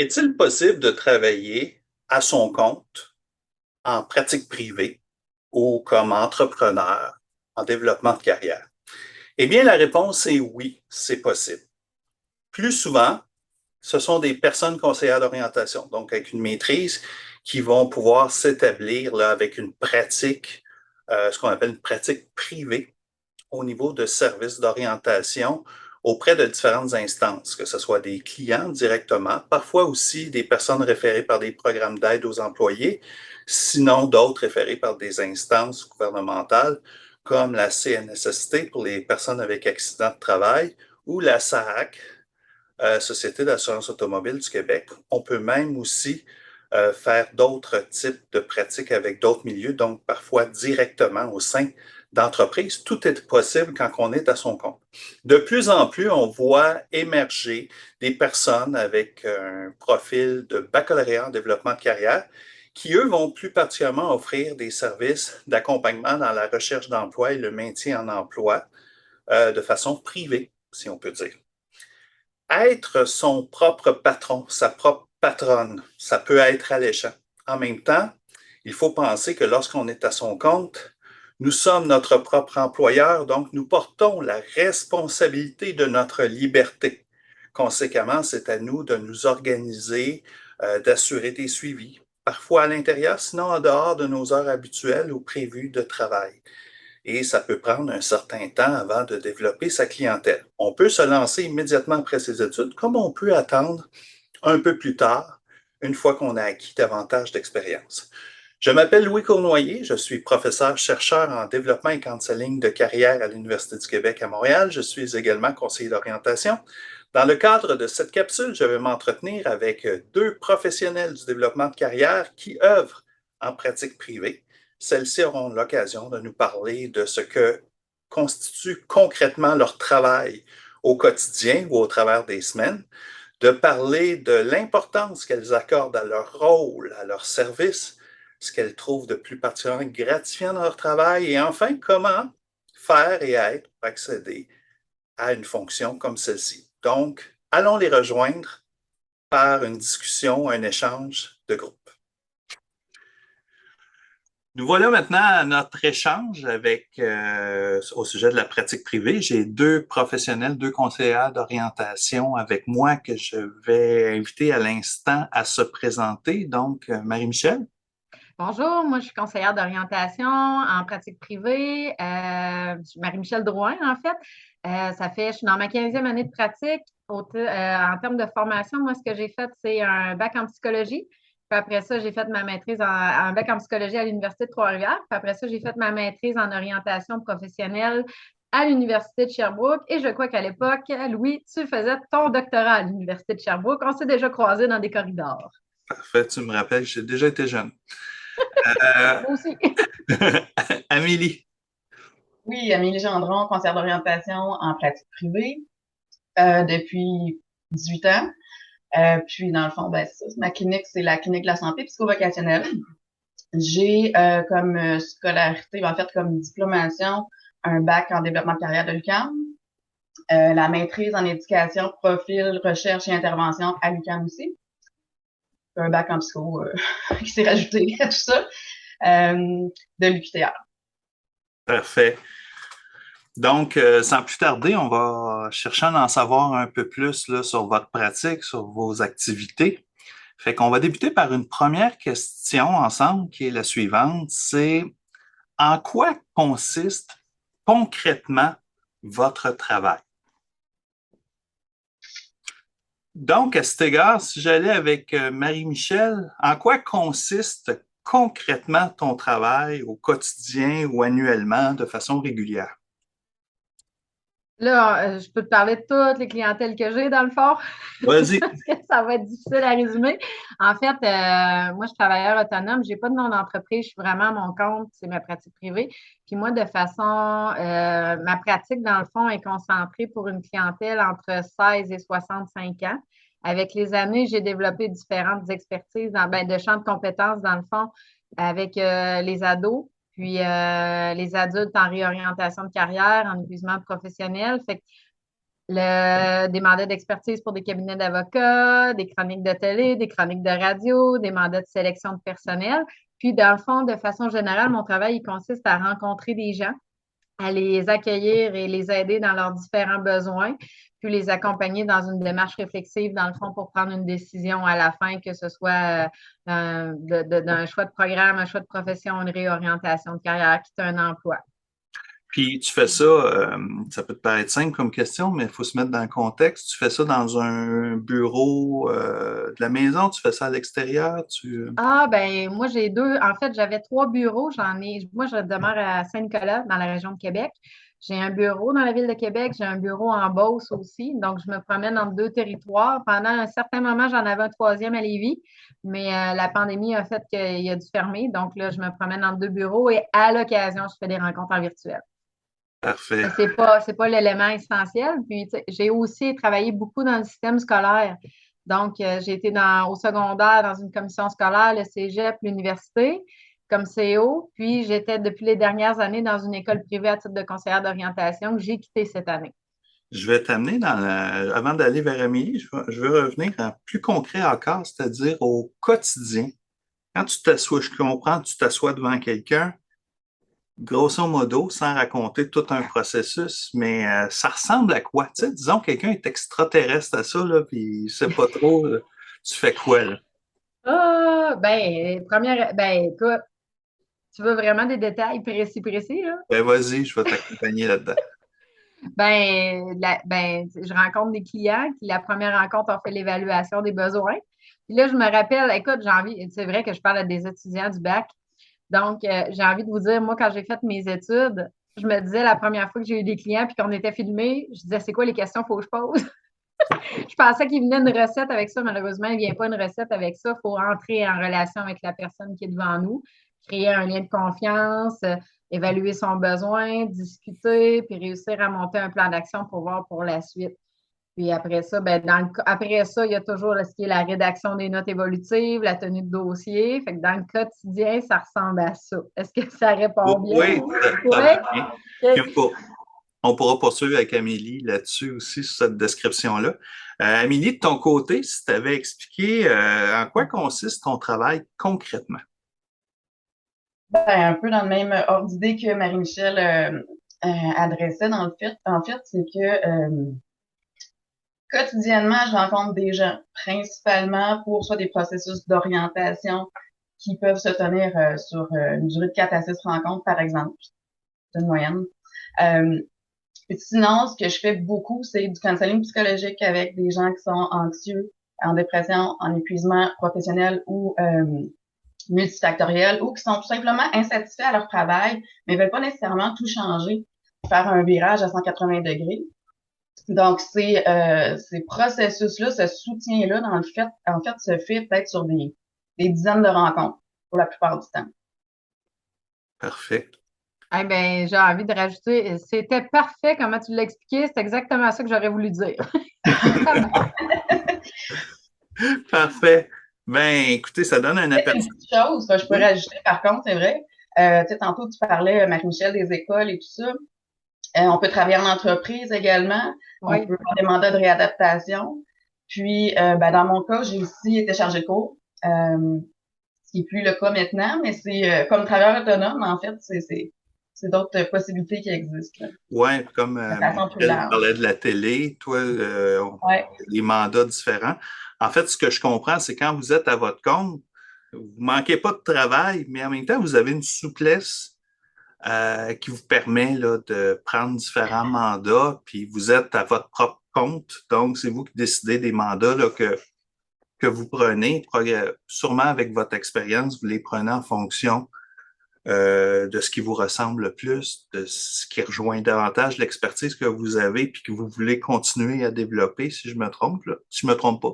Est-il possible de travailler à son compte en pratique privée ou comme entrepreneur en développement de carrière? Eh bien, la réponse est oui, c'est possible. Plus souvent, ce sont des personnes conseillères d'orientation, donc avec une maîtrise, qui vont pouvoir s'établir là, avec une pratique, ce qu'on appelle une pratique privée au niveau de services d'orientation auprès de différentes instances, que ce soit des clients directement, parfois aussi des personnes référées par des programmes d'aide aux employés, sinon d'autres référées par des instances gouvernementales comme la CNSST pour les personnes avec accident de travail ou la SAAC, Société d'assurance automobile du Québec. On peut même aussi faire d'autres types de pratiques avec d'autres milieux, donc parfois directement au sein d'entreprises. Tout est possible quand on est à son compte. De plus en plus, on voit émerger des personnes avec un profil de baccalauréat en développement de carrière qui, eux, vont plus particulièrement offrir des services d'accompagnement dans la recherche d'emploi et le maintien en emploi de façon privée, si on peut dire. Être son propre patron, sa propre patronne, ça peut être alléchant. En même temps, il faut penser que lorsqu'on est à son compte, nous sommes notre propre employeur, donc nous portons la responsabilité de notre liberté. Conséquemment, c'est à nous de nous organiser, d'assurer des suivis, parfois à l'intérieur, sinon en dehors de nos heures habituelles ou prévues de travail. Et ça peut prendre un certain temps avant de développer sa clientèle. On peut se lancer immédiatement après ses études, comme on peut attendre un peu plus tard, une fois qu'on a acquis davantage d'expérience. Je m'appelle Louis Cournoyer, je suis professeur-chercheur en développement et counseling de carrière à l'Université du Québec à Montréal. Je suis également conseiller d'orientation. Dans le cadre de cette capsule, je vais m'entretenir avec deux professionnels du développement de carrière qui œuvrent en pratique privée. Celles-ci auront l'occasion de nous parler de ce que constitue concrètement leur travail au quotidien ou au travers des semaines, de parler de l'importance qu'elles accordent à leur rôle, à leur service, ce qu'elles trouvent de plus particulièrement gratifiant dans leur travail et enfin comment faire et être pour accéder à une fonction comme celle-ci. Donc, allons les rejoindre par une discussion, un échange de groupe. Nous voilà maintenant à notre échange au sujet de la pratique privée. J'ai deux professionnels, deux conseillères d'orientation avec moi que je vais inviter à l'instant à se présenter. Donc, Marie-Michel. Bonjour, moi je suis conseillère d'orientation en pratique privée. Je suis Marie-Michel Drouin, en fait. Je suis dans ma 15e année de pratique. En termes de formation, moi, ce que j'ai fait, c'est un bac en psychologie. Puis après ça, j'ai fait ma maîtrise en bac en psychologie à l'Université de Trois-Rivières. Puis après ça, j'ai fait ma maîtrise en orientation professionnelle à l'Université de Sherbrooke. Et je crois qu'à l'époque, Louis, tu faisais ton doctorat à l'Université de Sherbrooke. On s'est déjà croisés dans des corridors. Parfait, tu me rappelles, j'ai déjà été jeune. Euh, Moi aussi. Amélie. Oui, Amélie Gendron, conseillère d'orientation en pratique privée depuis 18 ans. Puis, dans le fond, ma clinique, c'est la clinique de la santé psychovocationnelle. J'ai comme scolarité, en fait, comme diplomation, un bac en développement de carrière de l'UQAM, la maîtrise en éducation, profil, recherche et intervention à l'UQAM aussi. Un bac en psycho qui s'est rajouté à tout ça, de l'UQTR. Parfait. Donc, sans plus tarder, on va chercher à en savoir un peu plus là, sur votre pratique, sur vos activités. Fait qu'on va débuter par une première question ensemble qui est la suivante. C'est en quoi consiste concrètement votre travail? Donc, à cet égard, si j'allais avec Marie-Michel, en quoi consiste concrètement ton travail au quotidien ou annuellement de façon régulière? Là, je peux te parler de toutes les clientèles que j'ai, dans le fond, Vas-y. parce que ça va être difficile à résumer. En fait, moi, je suis travailleur autonome. Je n'ai pas de nom d'entreprise. Je suis vraiment à mon compte. C'est ma pratique privée. Puis moi, ma pratique, dans le fond, est concentrée pour une clientèle entre 16 et 65 ans. Avec les années, j'ai développé différentes expertises de champs de compétences, dans le fond, avec les ados. Puis les adultes en réorientation de carrière, en épuisement professionnel. Fait que des mandats d'expertise pour des cabinets d'avocats, des chroniques de télé, des chroniques de radio, des mandats de sélection de personnel. Puis, dans le fond, de façon générale, mon travail, il consiste à rencontrer des gens, à les accueillir et les aider dans leurs différents besoins, puis les accompagner dans une démarche réflexive, dans le fond, pour prendre une décision à la fin, que ce soit d'un choix de programme, un choix de profession, une réorientation de carrière, quitter un emploi. Puis tu fais ça, ça peut te paraître simple comme question, mais il faut se mettre dans le contexte. Tu fais ça dans un bureau de la maison, tu fais ça à l'extérieur, Ah, ben moi, j'ai deux. En fait, j'avais trois bureaux. Moi, je demeure à Saint-Nicolas, dans la région de Québec. J'ai un bureau dans la ville de Québec, j'ai un bureau en Beauce aussi. Donc, je me promène entre deux territoires. Pendant un certain moment, j'en avais un troisième à Lévis, mais la pandémie a fait qu'il a dû fermer. Donc, là, je me promène entre deux bureaux et à l'occasion, je fais des rencontres en virtuel. Parfait. Mais c'est pas l'élément essentiel. Puis, tu sais, j'ai aussi travaillé beaucoup dans le système scolaire. Donc, j'ai été au secondaire dans une commission scolaire, le cégep, l'université, comme CO. Puis, j'étais depuis les dernières années dans une école privée à titre de conseillère d'orientation que j'ai quittée cette année. Je vais t'amener avant d'aller vers Amélie, je veux revenir à plus concret encore, c'est-à-dire au quotidien. Quand tu t'assois, je comprends, tu t'assois devant quelqu'un, grosso modo, sans raconter tout un processus, mais ça ressemble à quoi? Tu sais, disons que quelqu'un est extraterrestre à ça, là, puis il sait pas trop, tu fais quoi, là? Ah, ben, écoute, tu veux vraiment des détails précis, là? Ben vas-y, je vais t'accompagner là-dedans. Je rencontre des clients qui, la première rencontre, ont fait l'évaluation des besoins. Puis là, je me rappelle, écoute, c'est vrai que je parle à des étudiants du bac. Donc, j'ai envie de vous dire, moi, quand j'ai fait mes études, je me disais la première fois que j'ai eu des clients puis qu'on était filmés, je disais, c'est quoi les questions qu'il faut que je pose? Je pensais qu'il venait une recette avec ça. Malheureusement, il ne vient pas une recette avec ça. Il faut entrer en relation avec la personne qui est devant nous, créer un lien de confiance, évaluer son besoin, discuter, puis réussir à monter un plan d'action pour voir pour la suite. Puis après ça, après ça, il y a toujours ce qui est la rédaction des notes évolutives, la tenue de dossier. Fait que dans le quotidien, ça ressemble à ça. Est-ce que ça répond bien? Oui, ça va bien. Oui? Puis on pourra poursuivre avec Amélie là-dessus aussi, sur cette description-là. Amélie, de ton côté, si tu avais expliqué en quoi consiste ton travail concrètement. Ben, un peu dans le même ordre d'idée que Marie-Michel adressait en fait, c'est que quotidiennement, je rencontre des gens, principalement pour soit des processus d'orientation qui peuvent se tenir sur une durée de 4 à 6 rencontres, par exemple. C'est une moyenne. Et sinon, ce que je fais beaucoup, c'est du counseling psychologique avec des gens qui sont anxieux, en dépression, en épuisement professionnel ou multifactoriel, ou qui sont tout simplement insatisfaits à leur travail, mais veulent pas nécessairement tout changer, faire un virage à 180 degrés. Donc, ces processus-là, ce soutien-là, en fait, se fait peut-être sur des dizaines de rencontres pour la plupart du temps. Parfait. Eh bien, j'ai envie de rajouter, c'était parfait comment tu l'as expliqué, c'est exactement ça que j'aurais voulu dire. Parfait. Ben, écoutez, ça donne un aperçu. Une petite chose, je pourrais rajouter, par contre, c'est vrai. Tu sais, tantôt, tu parlais, Marie-Michel, des écoles et tout ça. On peut travailler en entreprise également. Oui. On peut faire des mandats de réadaptation. Puis, dans mon cas, j'ai aussi été chargée de cours, ce qui est plus le cas maintenant, mais c'est comme travailleur autonome, en fait, c'est d'autres possibilités qui existent. Oui, comme plus Michel parlait de la télé, toi, Ouais. des mandats différents. En fait, ce que je comprends, c'est quand vous êtes à votre compte, vous manquez pas de travail, mais en même temps, vous avez une souplesse qui vous permet là, de prendre différents mandats, puis vous êtes à votre propre compte. Donc, c'est vous qui décidez des mandats là, que vous prenez. Sûrement avec votre expérience, vous les prenez en fonction de ce qui vous ressemble le plus, de ce qui rejoint davantage l'expertise que vous avez, puis que vous voulez continuer à développer, si je me trompe, là, si je me trompe pas.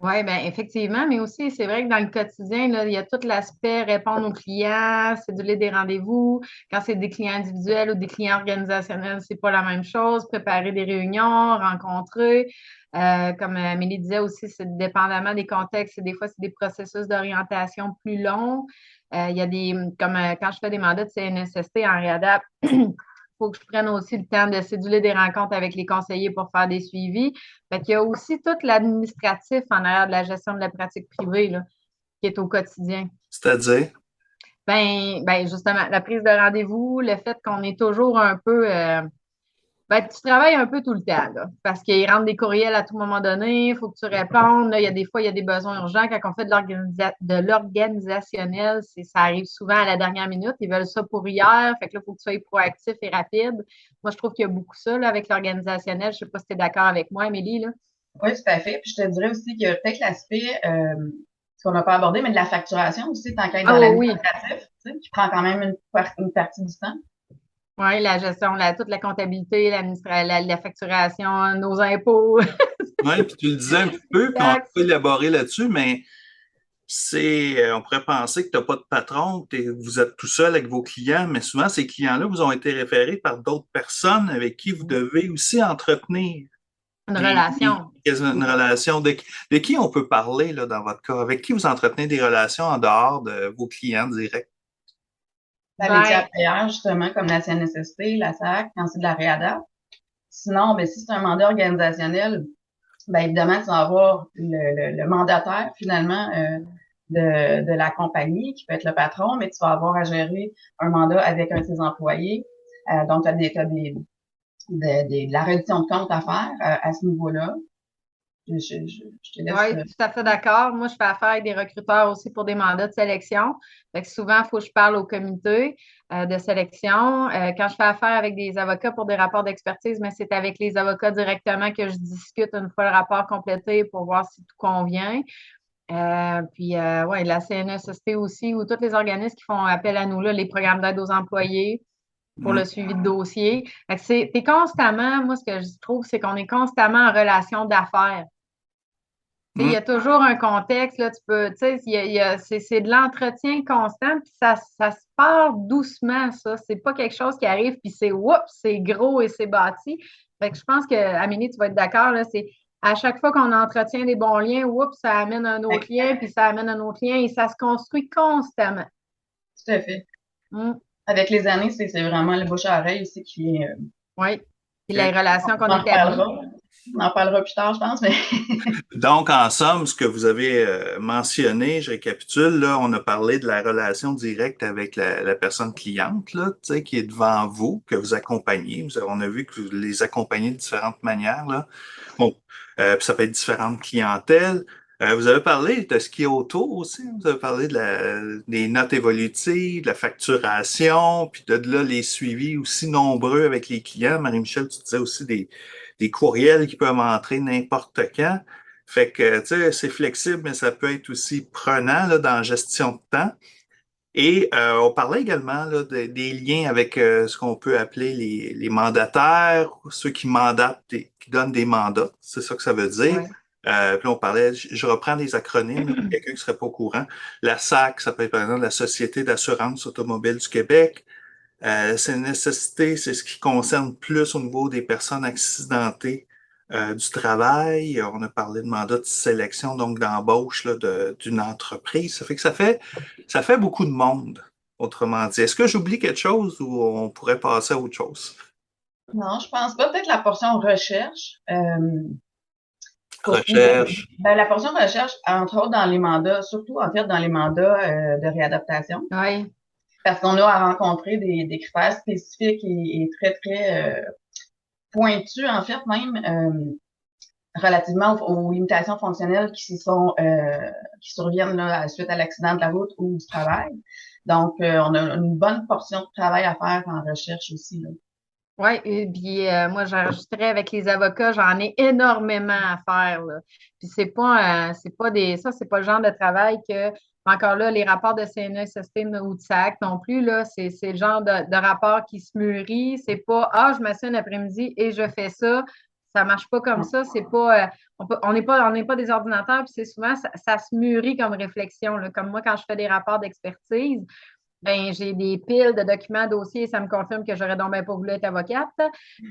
Oui, bien, effectivement, mais aussi, c'est vrai que dans le quotidien, là, il y a tout l'aspect répondre aux clients, céduler des rendez-vous. Quand c'est des clients individuels ou des clients organisationnels, c'est pas la même chose. Préparer des réunions, rencontrer. Comme Amélie disait aussi, c'est dépendamment des contextes, et des fois, c'est des processus d'orientation plus longs. Il y a comme quand je fais des mandats de CNSST en réadap, faut que je prenne aussi le temps de céduler des rencontres avec les conseillers pour faire des suivis. Fait qu'il y a aussi tout l'administratif en arrière de la gestion de la pratique privée, là, qui est au quotidien. C'est-à-dire? Ben justement, la prise de rendez-vous, le fait qu'on est toujours un peu tu travailles un peu tout le temps, là, parce qu'il rentre des courriels à tout moment donné, il faut que tu répondes. Là, il y a des fois, il y a des besoins urgents. Quand on fait de l'organisationnel, ça arrive souvent à la dernière minute. Ils veulent ça pour hier. Fait que là, il faut que tu sois proactif et rapide. Moi, je trouve qu'il y a beaucoup ça là, avec l'organisationnel. Je ne sais pas si tu es d'accord avec moi, Amélie, là. Oui, tout à fait. Puis je te dirais aussi qu'il y a peut-être l'aspect qu'on n'a pas abordé, mais de la facturation aussi, tant qu'à être dans Oh oui, l'administratif, tu sais, qui prend quand même une partie du temps. oui, la gestion, toute la comptabilité, la facturation, nos impôts, Oui, puis tu le disais un petit peu, puis on taxes. peut élaborer là-dessus, mais on pourrait penser que tu n'as pas de patron, que vous êtes tout seul avec vos clients, mais souvent, ces clients-là vous ont été référés par d'autres personnes avec qui vous devez aussi entretenir Une relation. une relation. De qui on peut parler là, dans votre cas? Avec qui vous entretenez des relations en dehors de vos clients directs? Les Ben, tiers payeurs, justement, comme la CNSST, la SAC, quand c'est de la réadapte. Sinon, ben, si c'est un mandat organisationnel, ben, évidemment, tu vas avoir le mandataire, finalement, de la compagnie, qui peut être le patron, mais tu vas avoir à gérer un mandat avec un de ses employés. Donc, tu as de la reddition de compte à faire à ce niveau-là. Je te laisse. Oui, tout à fait d'accord. Moi, je fais affaire avec des recruteurs aussi pour des mandats de sélection. Fait que souvent, il faut que je parle au comité de sélection. Quand je fais affaire avec des avocats pour des rapports d'expertise, mais c'est avec les avocats directement que je discute une fois le rapport complété pour voir si tout convient. La CNSST aussi, ou tous les organismes qui font appel à nous, là, les programmes d'aide aux employés pour le suivi de dossier. T'es constamment, moi, ce que je trouve, c'est qu'on est constamment en relation d'affaires. Il y a toujours un contexte, là, tu peux, tu sais, c'est de l'entretien constant, puis ça se part doucement, ça. C'est pas quelque chose qui arrive, puis c'est gros et c'est bâti. Fait que je pense que, Amélie, tu vas être d'accord, là, c'est à chaque fois qu'on entretient des bons liens, ça amène un autre lien, puis ça amène un autre lien, et ça se construit constamment. Tout à fait. Mm. Avec les années, c'est vraiment le bouche à oreille aussi qui vient. Oui. Puis les relations qu'on établit. On en parlera plus tard, je pense, mais Donc, en somme, ce que vous avez mentionné, je récapitule, là, on a parlé de la relation directe avec la personne cliente, là, tu sais, qui est devant vous, que vous accompagnez. On a vu que vous les accompagnez de différentes manières, là. Bon, puis ça peut être différentes clientèles. Vous avez parlé de ce qui est autour aussi. Vous avez parlé des notes évolutives, de la facturation, puis de là, les suivis aussi nombreux avec les clients. Marie-Michel, tu disais aussi des courriels qui peuvent entrer n'importe quand. Fait que, tu sais, c'est flexible, mais ça peut être aussi prenant là, dans la gestion de temps. Et on parlait également là, des liens avec ce qu'on peut appeler les mandataires, ceux qui mandatent, qui donnent des mandats. C'est ça que ça veut dire. Ouais. Puis on parlait, je reprends des acronymes, là, pour quelqu'un qui serait pas au courant. La SAC, ça peut être par exemple la Société d'assurance automobile du Québec. C'est une nécessité, c'est ce qui concerne plus au niveau des personnes accidentées du travail. On a parlé de mandat de sélection, donc d'embauche là, d'une entreprise. Ça fait que ça fait beaucoup de monde, autrement dit. Est-ce que j'oublie quelque chose ou on pourrait passer à autre chose? non, je pense pas. Peut-être la portion recherche. Recherche. Ben, la portion recherche, entre autres dans les mandats, surtout en fait dans les mandats de réadaptation, Oui. parce qu'on a à rencontrer des critères spécifiques et très, très pointus, en fait, même relativement aux limitations fonctionnelles qui surviennent là, suite à l'accident de la route ou du travail. Donc, on a une bonne portion de travail à faire en recherche aussi, là. Oui, et puis moi, j'enregistrais avec les avocats, j'en ai énormément à faire, là. Puis c'est pas c'est pas le genre de travail que, encore là, les rapports de CNESST ou de SAC non plus, là, c'est le genre de rapport qui se mûrit. C'est pas, je m'assieds un après-midi et je fais ça. Ça marche pas comme ça. C'est pas, on n'est pas des ordinateurs, puis c'est souvent, ça se mûrit comme réflexion, là. Comme moi, quand je fais des rapports d'expertise, ben, j'ai des piles de documents, dossiers, ça me confirme que j'aurais donc bien pas voulu être avocate.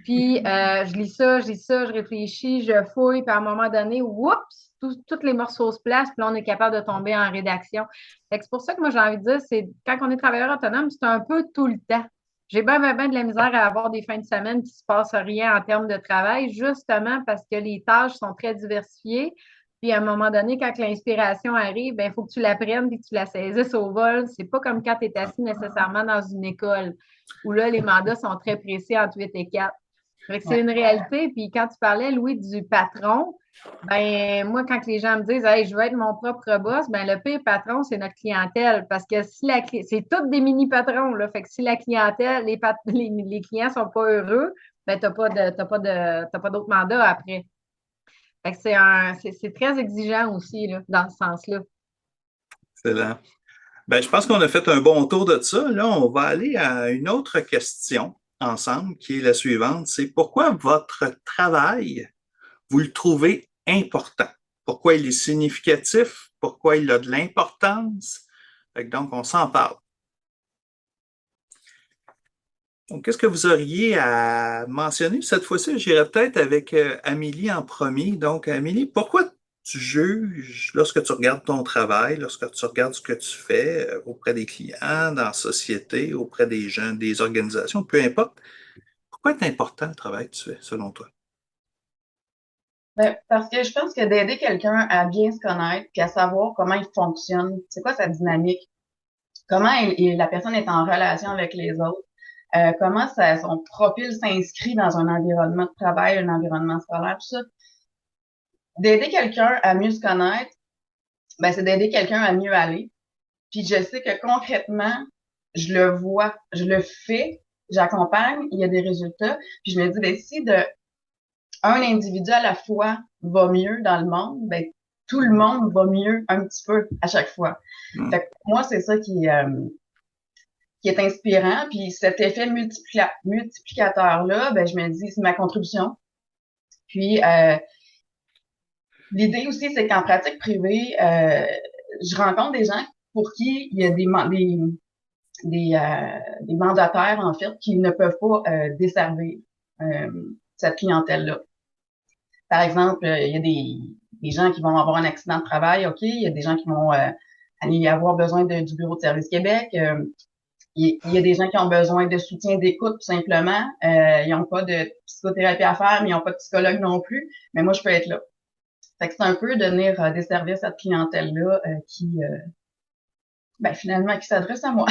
Puis, je lis ça, je réfléchis, je fouille, puis à un moment donné, oups, tous les morceaux se placent, puis là, on est capable de tomber en rédaction. Fait que c'est pour ça que moi, j'ai envie de dire, c'est quand on est travailleur autonome, c'est un peu tout le temps. J'ai bien de la misère à avoir des fins de semaine qui ne se passent rien en termes de travail, justement parce que les tâches sont très diversifiées. Puis à un moment donné, quand l'inspiration arrive, il faut que tu la prennes et que tu la saisisses au vol. C'est pas comme quand tu es assis nécessairement dans une école où là, les mandats sont très précis entre 8 et 4. Fait que c'est une réalité. Puis quand tu parlais, Louis, du patron, moi, quand les gens me disent hey, je veux être mon propre boss, le pire patron, c'est notre clientèle. Parce que si c'est tous des mini-patrons, là. Fait que si la clientèle, les clients sont pas heureux, t'as pas d'autres mandats après. Fait que c'est très exigeant aussi, là, dans ce sens-là. Excellent. Ben, je pense qu'on a fait un bon tour de ça. Là, on va aller à une autre question ensemble, qui est la suivante. C'est pourquoi votre travail, vous le trouvez important? Pourquoi il est significatif? Pourquoi il a de l'importance? Donc, on s'en parle. Donc, qu'est-ce que vous auriez à mentionner? Cette fois-ci, j'irai peut-être avec Amélie en premier. Donc, Amélie, pourquoi tu juges lorsque tu regardes ton travail, lorsque tu regardes ce que tu fais auprès des clients, dans la société, auprès des gens, des organisations, peu importe, pourquoi est important le travail que tu fais, selon toi? Parce que je pense que d'aider quelqu'un à bien se connaître puis à savoir comment il fonctionne, c'est quoi sa dynamique, comment la personne est en relation avec les autres, comment son profil s'inscrit dans un environnement de travail, un environnement scolaire, tout ça. D'aider quelqu'un à mieux se connaître, c'est d'aider quelqu'un à mieux aller. Puis je sais que concrètement, je le vois, je le fais, j'accompagne, il y a des résultats. Puis je me dis, si un individu à la fois va mieux dans le monde, tout le monde va mieux un petit peu à chaque fois. Hmm. Fait que moi, c'est ça qui est inspirant. Puis cet effet multiplicateur-là, je me dis, c'est ma contribution. Puis l'idée aussi, c'est qu'en pratique privée, je rencontre des gens pour qui il y a des mandataires, en fait, qui ne peuvent pas desservir euh, cette clientèle-là. Par exemple, il y a des gens qui vont avoir un accident de travail, OK, il y a des gens qui vont aller avoir besoin du Bureau de Service Québec. Il y a des gens qui ont besoin de soutien d'écoute, tout simplement. Ils n'ont pas de psychothérapie à faire, mais ils n'ont pas de psychologue non plus. Mais moi, je peux être là. Fait que c'est un peu de venir desservir cette clientèle-là qui, finalement, qui s'adresse à moi.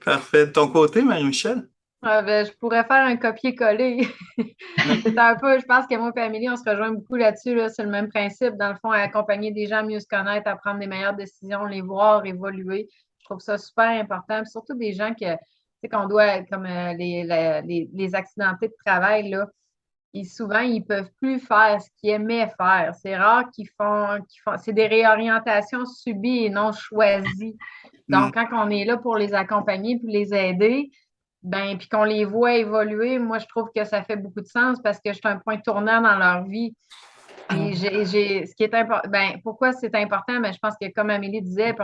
Parfait. De ton côté, Marie-Michel? Je pourrais faire un copier-coller. C'est un peu, je pense que moi et Amélie, on se rejoint beaucoup là-dessus. Là. C'est le même principe, dans le fond, à accompagner des gens à mieux se connaître, à prendre des meilleures décisions, les voir évoluer. Je trouve ça super important. Puis surtout des gens que, tu sais, qu'on doit, comme les accidentés de travail, là, souvent, ils ne peuvent plus faire ce qu'ils aimaient faire. C'est rare qu'ils font, c'est des réorientations subies et non choisies. Hmm. Donc, quand on est là pour les accompagner puis les aider, puis qu'on les voit évoluer, moi, je trouve que ça fait beaucoup de sens parce que c'est un point tournant dans leur vie. Puis ce qui est important, pourquoi c'est important? Je pense que comme Amélie disait,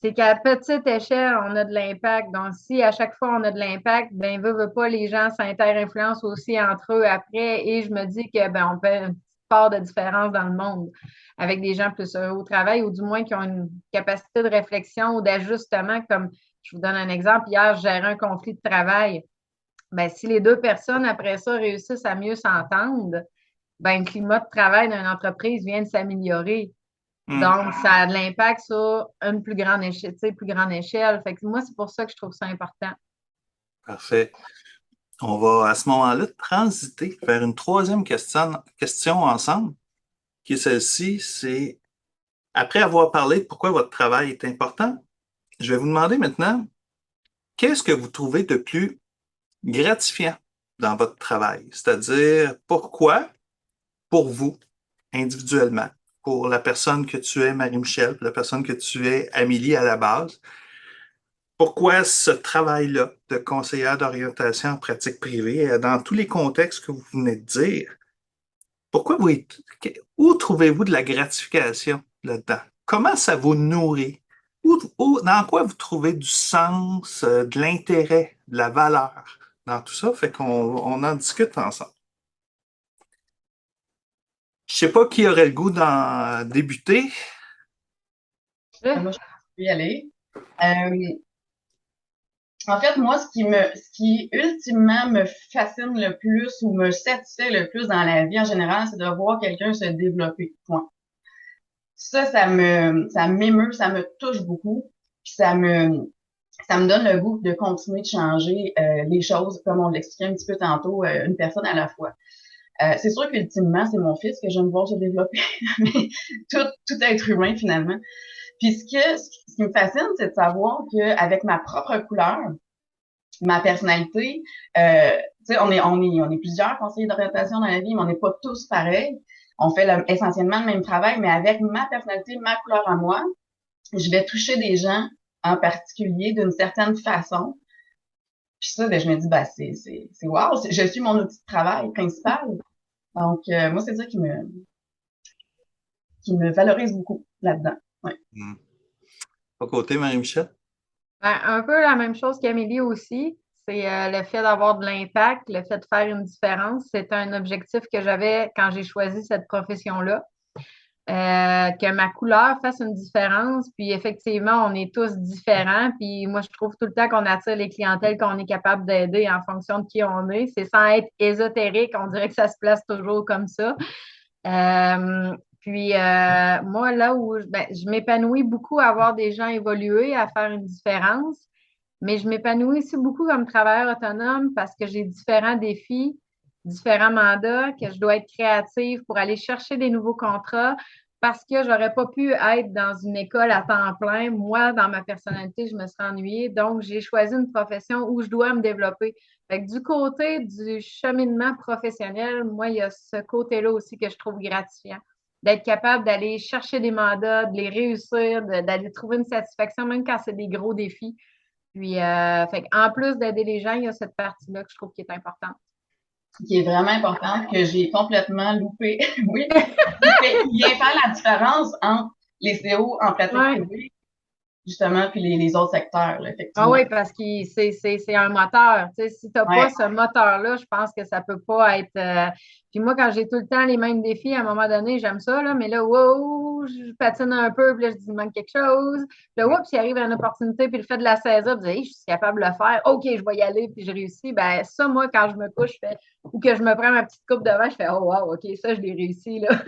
c'est qu'à petite échelle, on a de l'impact. Donc, si à chaque fois on a de l'impact, veut pas, les gens s'inter-influencent aussi entre eux après. Et je me dis que on fait une petite part de différence dans le monde avec des gens plus au travail ou du moins qui ont une capacité de réflexion ou d'ajustement. Comme je vous donne un exemple, hier, je gérais un conflit de travail. Si les deux personnes après ça réussissent à mieux s'entendre, le climat de travail d'une entreprise vient de s'améliorer. Hmm. Donc, ça a de l'impact sur une plus grande échelle, plus grande échelle. Fait que moi, c'est pour ça que je trouve ça important. Parfait. On va à ce moment-là transiter vers une troisième question ensemble, qui est celle-ci, c'est après avoir parlé de pourquoi votre travail est important, je vais vous demander maintenant, qu'est-ce que vous trouvez de plus gratifiant dans votre travail? C'est-à-dire, pourquoi, pour vous, individuellement, pour la personne que tu es, Marie-Michel, pour la personne que tu es, Amélie, à la base, pourquoi ce travail-là de conseillère d'orientation en pratique privée, dans tous les contextes que vous venez de dire, pourquoi où trouvez-vous de la gratification là-dedans? Comment ça vous nourrit? Dans quoi vous trouvez du sens, de l'intérêt, de la valeur dans tout ça? Fait qu'on en discute ensemble. Je sais pas qui aurait le goût d'en débuter. Moi, je peux y aller. Euh, En fait, moi, ce qui ultimement me fascine le plus ou me satisfait le plus dans la vie en général, c'est de voir quelqu'un se développer. Point. Ça m'émeut, ça me touche beaucoup, puis ça me donne le goût de continuer de changer les choses, comme on l'expliquait un petit peu tantôt, une personne à la fois. C'est sûr qu'ultimement, c'est mon fils que j'aime voir se développer, mais tout être humain finalement. Puis ce qui me fascine, c'est de savoir qu'avec ma propre couleur, ma personnalité, tu sais, on est plusieurs conseillers d'orientation dans la vie, mais on n'est pas tous pareils. On fait essentiellement le même travail, mais avec ma personnalité, ma couleur à moi, je vais toucher des gens en particulier d'une certaine façon. Puis ça, ben, je me dis, bah c'est wow, je suis mon outil de travail principal. Donc, moi, c'est ça qui me valorise beaucoup là-dedans. Ouais. Au côté, Marie-Michel? Ben, un peu la même chose qu'Amélie aussi. C'est le fait d'avoir de l'impact, le fait de faire une différence. C'est un objectif que j'avais quand j'ai choisi cette profession-là. Que ma couleur fasse une différence. Puis effectivement, on est tous différents. Puis moi, je trouve tout le temps qu'on attire les clientèles qu'on est capable d'aider en fonction de qui on est. C'est sans être ésotérique, on dirait que ça se place toujours comme ça. Moi, là où je m'épanouis beaucoup à voir des gens évoluer, à faire une différence, mais je m'épanouis aussi beaucoup comme travailleur autonome parce que j'ai différents défis, différents mandats, que je dois être créative pour aller chercher des nouveaux contrats parce que j'aurais pas pu être dans une école à temps plein. Moi, dans ma personnalité, je me serais ennuyée. Donc, j'ai choisi une profession où je dois me développer. Fait que du côté du cheminement professionnel, moi, il y a ce côté-là aussi que je trouve gratifiant d'être capable d'aller chercher des mandats, de les réussir, d'aller trouver une satisfaction, même quand c'est des gros défis. Puis, en plus d'aider les gens, il y a cette partie-là que je trouve qui est importante. Qui est vraiment importante, que j'ai complètement loupé. Oui, il vient faire la différence entre les CO en pratique privée, justement, puis les autres secteurs, là, effectivement. Ah oui, parce que c'est un moteur. Tu sais, si tu n'as pas ce moteur-là, je pense que ça peut pas être. Puis moi, quand j'ai tout le temps les mêmes défis, à un moment donné, j'aime ça, là, mais là, wow, je patine un peu, puis là, je dis, il manque quelque chose. Puis là, oups, il arrive une opportunité, puis le fait de la saisir, puis je dis, hey, je suis capable de le faire. OK, je vais y aller, puis je réussis. Ben, ça, moi, quand je me couche, je fais, ou que je me prends ma petite coupe de vin, je fais, oh, wow, OK, ça, je l'ai réussi, là.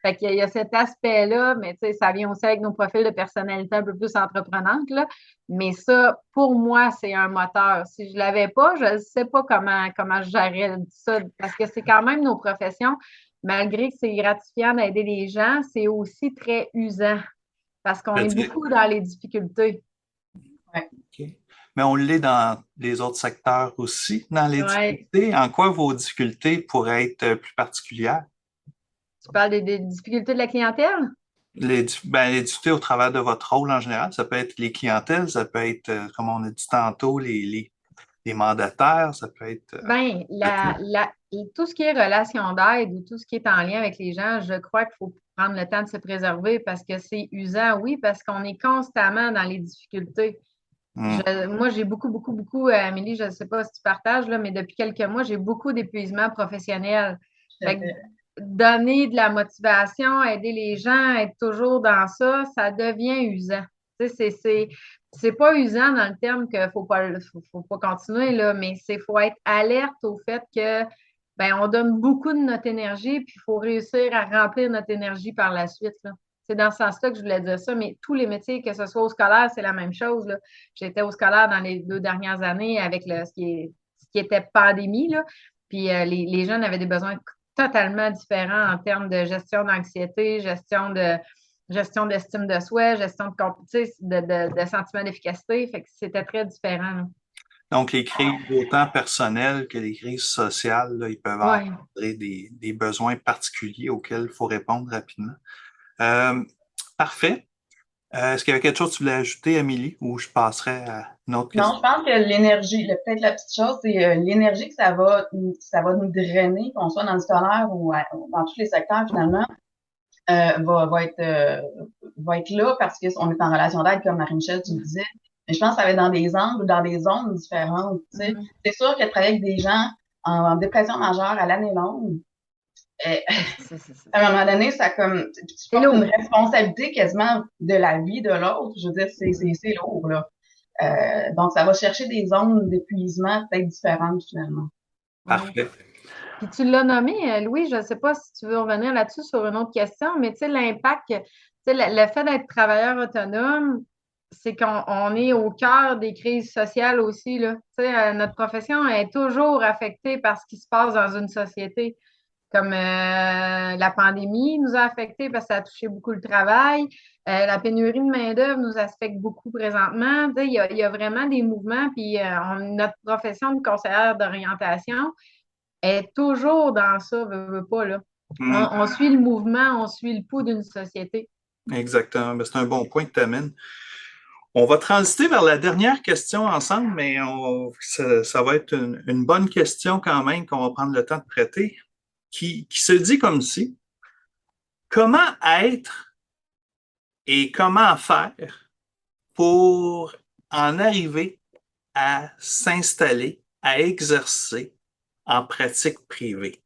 Fait qu'il y a cet aspect-là, mais tu sais, ça vient aussi avec nos profils de personnalité un peu plus entreprenante, là. Mais ça, pour moi, c'est un moteur. Si je l'avais pas, je ne sais pas comment je gérerais ça, parce que c'est quand même nos professions. Malgré que c'est gratifiant d'aider les gens, c'est aussi très usant, parce qu'on est beaucoup dans les difficultés. Ouais. Okay. Mais on l'est dans les autres secteurs aussi, dans les difficultés. En quoi vos difficultés pourraient être plus particulières? Tu parles des difficultés de la clientèle? Les difficultés au travers de votre rôle en général, ça peut être les clientèles, ça peut être, comme on a dit tantôt, les mandataires, ça peut être… tout ce qui est relation d'aide ou tout ce qui est en lien avec les gens, je crois qu'il faut prendre le temps de se préserver parce que c'est usant, oui, parce qu'on est constamment dans les difficultés. Moi, j'ai beaucoup, Amélie, je ne sais pas si tu partages, là, mais depuis quelques mois, j'ai beaucoup d'épuisement professionnel. Donner de la motivation, aider les gens, être toujours dans ça, ça devient usant. Tu sais, c'est pas usant dans le terme qu'il faut pas continuer, là, mais faut être alerte au fait que on donne beaucoup de notre énergie, puis il faut réussir à remplir notre énergie par la suite, là. C'est dans ce sens-là que je voulais dire ça, mais tous les métiers, que ce soit au scolaire, c'est la même chose, là. J'étais au scolaire dans les 2 dernières années avec ce qui était pandémie, là. Puis les jeunes avaient des besoins totalement différents en termes de gestion d'anxiété, gestion d'estime de soi, gestion de sentiment d'efficacité. Fait que c'était très différent, là. Donc, les crises autant personnelles que les crises sociales, là, ils peuvent engendrer des besoins particuliers auxquels il faut répondre rapidement. Parfait. Est-ce qu'il y avait quelque chose que tu voulais ajouter, Amélie, ou je passerais à une autre question? Non, je pense que l'énergie, peut-être la petite chose, c'est l'énergie que ça va nous drainer, qu'on soit dans le scolaire ou dans tous les secteurs finalement, va être là parce qu'on est en relation d'aide, comme Marie-Michel, tu le disais. Mais je pense que ça va être dans des angles ou dans des zones différentes. Tu sais. C'est sûr que travailler avec des gens en dépression majeure à l'année longue, à un moment donné, ça comme tu portes une responsabilité quasiment de la vie de l'autre. Je veux dire, c'est lourd, là. Donc, ça va chercher des zones d'épuisement peut-être différentes finalement. Parfait. Puis tu l'as nommé, Louis, je ne sais pas si tu veux revenir là-dessus sur une autre question, mais tu sais, l'impact, tu sais, le fait d'être travailleur autonome, c'est qu'on est au cœur des crises sociales aussi, là. Tu sais, notre profession est toujours affectée par ce qui se passe dans une société. Comme la pandémie nous a affectés parce que ça a touché beaucoup le travail. La pénurie de main-d'œuvre nous affecte beaucoup présentement. Tu sais, il y a vraiment des mouvements, puis notre profession de conseillère d'orientation est toujours dans ça, veut pas, là. On suit le mouvement, on suit le pouls d'une société. Exactement. Ben, c'est un bon point que tu amènes. On va transiter vers la dernière question ensemble, mais ça va être une bonne question quand même qu'on va prendre le temps de traiter, qui se dit comme ci. Comment être et comment faire pour en arriver à s'installer, à exercer en pratique privée?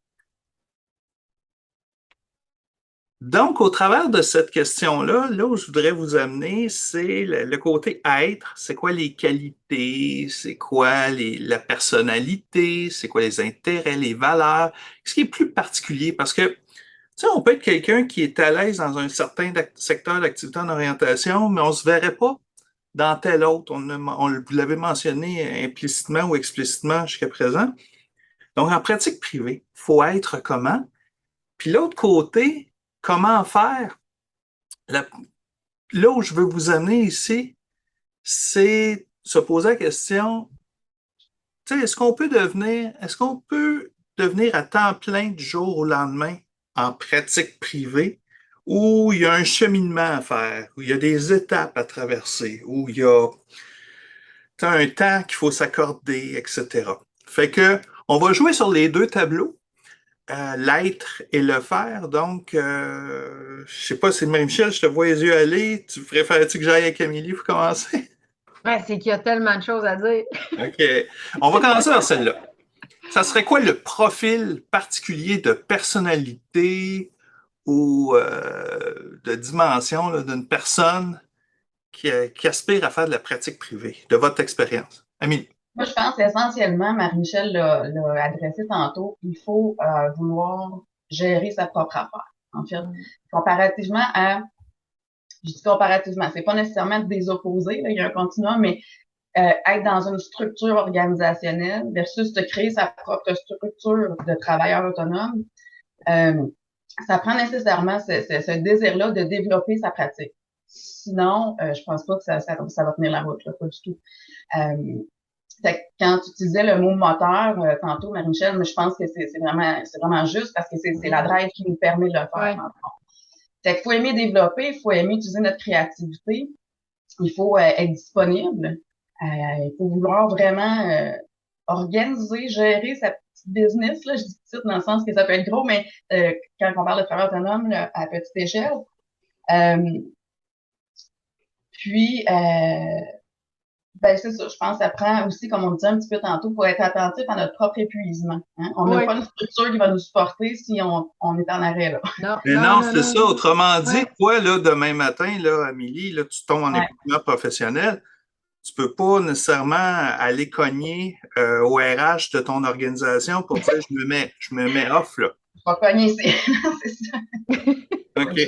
Donc, au travers de cette question-là, là où je voudrais vous amener, c'est le côté être, c'est quoi les qualités, c'est quoi la personnalité, c'est quoi les intérêts, les valeurs, ce qui est plus particulier, parce que, tu sais, on peut être quelqu'un qui est à l'aise dans un certain secteur d'activité en orientation, mais on ne se verrait pas dans tel autre. Vous l'avez mentionné implicitement ou explicitement jusqu'à présent. Donc, en pratique privée, il faut être comment? Puis l'autre côté, comment faire? Là où je veux vous amener ici, c'est se poser la question, tu sais, est-ce qu'on peut devenir à temps plein du jour au lendemain en pratique privée, où il y a un cheminement à faire, où il y a des étapes à traverser, où il y a un temps qu'il faut s'accorder, etc. Fait que on va jouer sur les deux tableaux. L'être et le faire. Donc, je sais pas, c'est Marie-Michel, je te vois les yeux aller. Tu préfères-tu que j'aille avec Amélie pour commencer? Ouais, c'est qu'il y a tellement de choses à dire. OK. On va commencer par celle-là. Ça serait quoi le profil particulier de personnalité ou de dimension d'une personne qui aspire à faire de la pratique privée, de votre expérience? Amélie. Moi, je pense essentiellement, Marie-Michel l'a adressé tantôt, il faut vouloir gérer sa propre affaire. En fait, comparativement à, je dis comparativement, c'est pas nécessairement des opposés, là, il y a un continuum, mais être dans une structure organisationnelle versus de créer sa propre structure de travailleur autonome, ça prend nécessairement ce désir-là de développer sa pratique. Sinon, je pense pas que ça va tenir la route, là, pas du tout. Quand tu utilisais le mot moteur tantôt, Marie-Michel, mais je pense que c'est vraiment juste parce que c'est la drive qui nous permet de le faire. Ouais. Fait qu'il faut aimer développer, il faut aimer utiliser notre créativité, il faut être disponible, il faut vouloir vraiment organiser, gérer sa petite business, là, je dis petite dans le sens que ça peut être gros, mais quand on parle de travail autonome là, à petite échelle. Puis ben, c'est ça. Je pense que ça prend aussi, comme on disait un petit peu tantôt, pour être attentif à notre propre épuisement. Hein? On n'a pas une structure qui va nous supporter si on est en arrêt, là. Non, c'est ça. Autrement dit, Ouais. toi, là, demain matin, là, Amélie, là, tu tombes en épuisement professionnel. Tu peux pas nécessairement aller cogner au RH de ton organisation pour dire je me mets off, là. Je vais cogner, c'est ça. OK.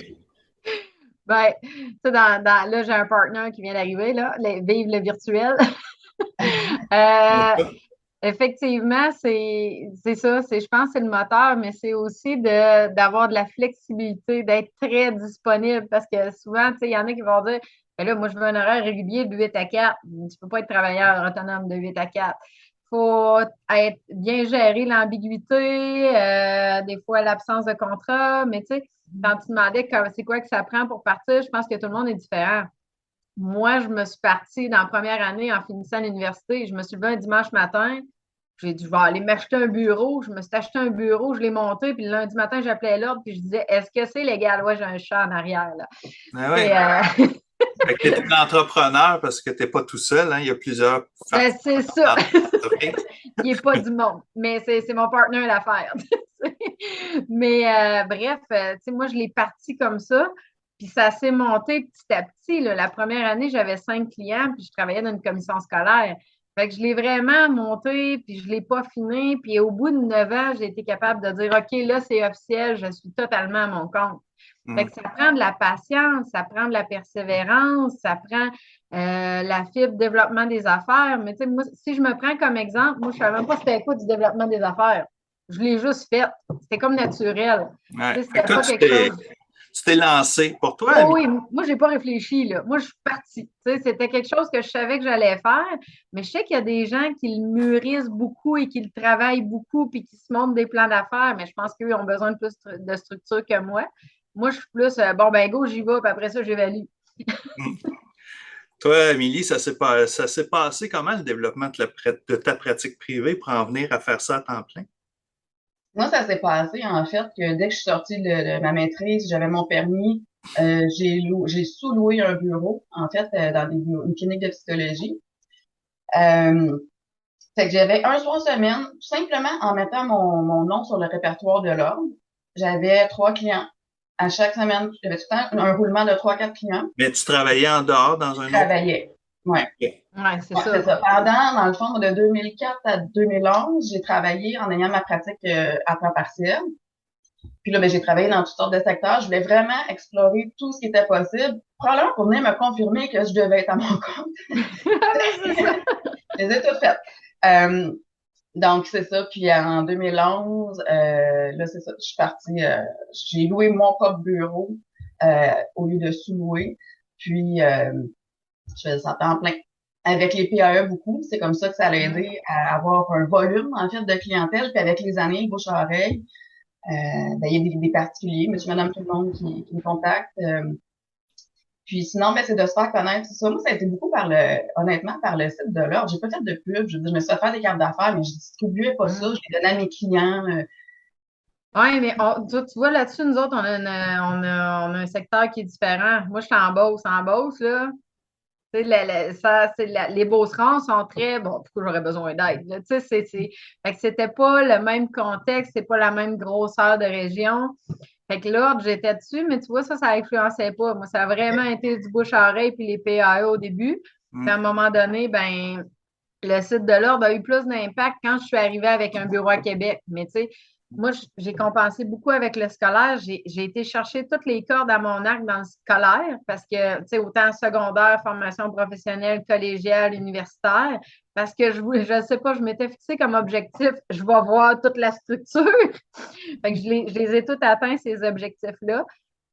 Ben, ça, là, j'ai un partenaire qui vient d'arriver, là, vive le virtuel. Effectivement, c'est ça. Je pense que c'est le moteur, mais c'est aussi d'avoir de la flexibilité, d'être très disponible parce que souvent, tu sais, il y en a qui vont dire ben là, moi, je veux un horaire régulier de 8 à 4. Tu ne peux pas être travailleur autonome de 8 à 4. Il faut être bien gérer l'ambiguïté, des fois l'absence de contrat, mais tu sais, quand tu demandais c'est quoi que ça prend pour partir, je pense que tout le monde est différent. Moi, je me suis partie dans la première année en finissant l'université. Je me suis levée un dimanche matin. J'ai dit, je vais aller m'acheter un bureau. Je me suis acheté un bureau, je l'ai monté. Puis le lundi matin, j'appelais l'ordre. Puis je disais, est-ce que c'est légal? Ouais, j'ai un chat en arrière. Là. Ah ouais. Fait que tu es un entrepreneur parce que tu n'es pas tout seul. Hein? Il y a plusieurs. Ben, c'est ça. Il n'est pas du monde. Mais c'est mon partenaire d'affaires. Mais bref, tu sais, moi, je l'ai parti comme ça. Puis ça s'est monté petit à petit, là. La première année, j'avais 5 clients, puis je travaillais dans une commission scolaire. Fait que je l'ai vraiment monté, puis je l'ai pas fini. Puis au bout de 9 ans, j'ai été capable de dire, OK, là, c'est officiel, je suis totalement à mon compte. Fait que ça prend de la patience, ça prend de la persévérance, ça prend la fibre développement des affaires. Mais tu sais, moi, si je me prends comme exemple, moi, je ne savais même pas c'était quoi du développement des affaires. Je l'ai juste fait. C'était comme naturel. Ouais. C'était pas quelque chose. Tu t'es lancé. Pour toi, Oh oui, moi, j'ai pas réfléchi, là. Moi, je suis partie. Tu sais, c'était quelque chose que je savais que j'allais faire, mais je sais qu'il y a des gens qui le mûrissent beaucoup et qui le travaillent beaucoup puis qui se montrent des plans d'affaires, mais je pense qu'eux ont besoin de plus de structure que moi. Moi, je suis plus, bon, ben, go, j'y vais, puis après ça, j'évalue. toi, Amélie, ça s'est passé comment le développement de ta pratique privée pour en venir à faire ça à temps plein? Moi, ça s'est passé, en fait, que dès que je suis sortie de ma maîtrise, j'avais mon permis, j'ai sous-loué un bureau, en fait, dans une clinique de psychologie. Euh, Fait que j'avais un soir semaine, tout simplement en mettant mon nom sur le répertoire de l'ordre. J'avais 3 clients. À chaque semaine, j'avais tout le temps un roulement de 3, 4 clients. Mais tu travaillais en dehors dans Je un autre. travaillais. Ouais. Ouais, c'est Ouais, c'est ça. ça. Pendant, dans le fond, de 2004 à 2011, j'ai travaillé en ayant ma pratique à temps partiel. Puis là, ben, j'ai travaillé dans toutes sortes de secteurs. Je voulais vraiment explorer tout ce qui était possible, probablement pour venir me confirmer que je devais être à mon compte. C'est ça. Je les ai toutes faites. Euh, Donc, c'est ça. Puis en 2011, là, c'est ça. Je suis partie, j'ai loué mon propre bureau au lieu de sous-louer. Puis, je faisais ça à temps plein. Avec les PAE beaucoup. C'est comme ça que ça a aidé à avoir un volume, en fait, de clientèle. Puis avec les années, le bouche à oreille, ben, il y a des particuliers, monsieur, madame, tout le monde qui me contacte. Puis sinon, ben, c'est de se faire connaître. C'est ça. Moi, ça a été beaucoup honnêtement, par le site de l'ordre. J'ai pas fait de pub. Je veux dire, je me suis fait faire des cartes d'affaires, mais je distribuais pas ça. Je les donnais à mes clients. Oui, mais tu vois, là-dessus, nous autres, on a un secteur qui est différent. Moi, je suis en Beauce. En Beauce, là, tu sais, les Beaucerons sont très, bon, pourquoi j'aurais besoin d'aide, là? Tu sais, fait que c'était pas le même contexte, c'est pas la même grosseur de région. Fait que l'ordre, j'étais dessus, mais tu vois, ça influençait pas. Moi, ça a vraiment été du bouche à oreille puis les PAE au début. Puis à un moment donné, ben, le site de l'Ordre a eu plus d'impact quand je suis arrivée avec un bureau à Québec. Mais tu sais, moi, j'ai compensé beaucoup avec le scolaire. J'ai été chercher toutes les cordes à mon arc dans le scolaire parce que, tu sais, autant secondaire, formation professionnelle, collégiale, universitaire, parce que je sais pas, je m'étais fixé comme objectif, je vais voir toute la structure. Fait que je les ai toutes atteints, ces objectifs-là.